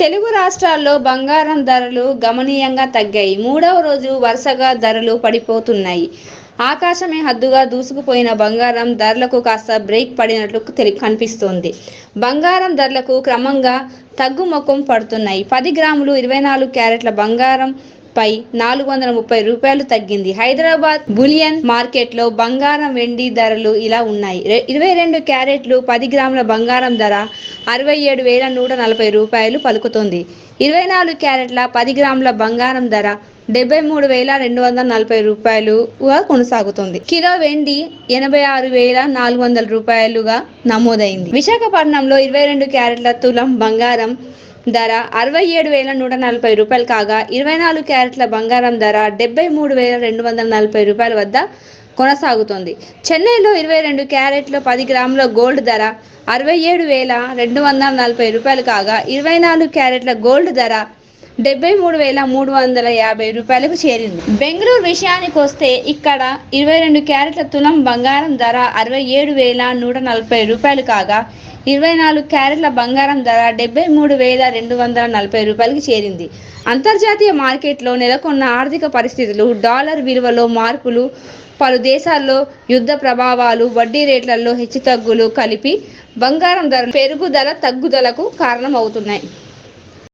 తెలుగు రాష్ట్రాల్లో బంగారం ధరలు గణనీయంగా తగ్గాయి. మూడవ రోజు వరుసగా ధరలు పడిపోతున్నాయి. ఆకాశమే హద్దుగా దూసుకుపోయిన బంగారం ధరలకు కాస్త బ్రేక్ పడినట్లు కనిపిస్తోంది. బంగారం ధరలకు క్రమంగా తగ్గుముఖం పడుతున్నాయి. 10 గ్రాములు 24 క్యారెట్ల బంగారం పై రూ. 430 తగ్గింది. హైదరాబాద్ బులియన్ మార్కెట్లో బంగారం వెండి ధరలు ఇలా ఉన్నాయి. 22 క్యారెట్లు 10 గ్రాముల బంగారం ధర రూ. 67,140 పలుకుతోంది. 24 క్యారెట్ల 10 గ్రాముల బంగారం ధర రూ. 73,240గా కొనసాగుతోంది. కిలో వెండి రూ. 86,400గా నమోదైంది. విశాఖపట్నంలో 22 క్యారెట్ల తులం బంగారం ధర రూ. 67,140 కాగా 24 క్యారెట్ల బంగారం ధర రూ. 73,240 వద్ద కొనసాగుతోంది. చెన్నైలో 22 క్యారెట్ల 10 గ్రాముల గోల్డ్ ధర రూ. 67,240 కాగా 24 క్యారెట్ల గోల్డ్ ధర రూ. 73,350కు చేరింది. బెంగళూరు విషయానికొస్తే ఇక్కడ 22 క్యారెట్ల తులం బంగారం ధర రూ. 67,140 కాగా 24 క్యారెట్ల బంగారం ధర రూ. 73,240కి చేరింది. అంతర్జాతీయ మార్కెట్లో నెలకొన్న ఆర్థిక పరిస్థితులు, డాలర్ విలువలో మార్పులు, పలు దేశాల్లో యుద్ధ ప్రభావాలు, వడ్డీ రేట్లలో హెచ్చుతగ్గులు కలిపి బంగారం ధర పెరుగుదల తగ్గుదలకు కారణమవుతున్నాయి.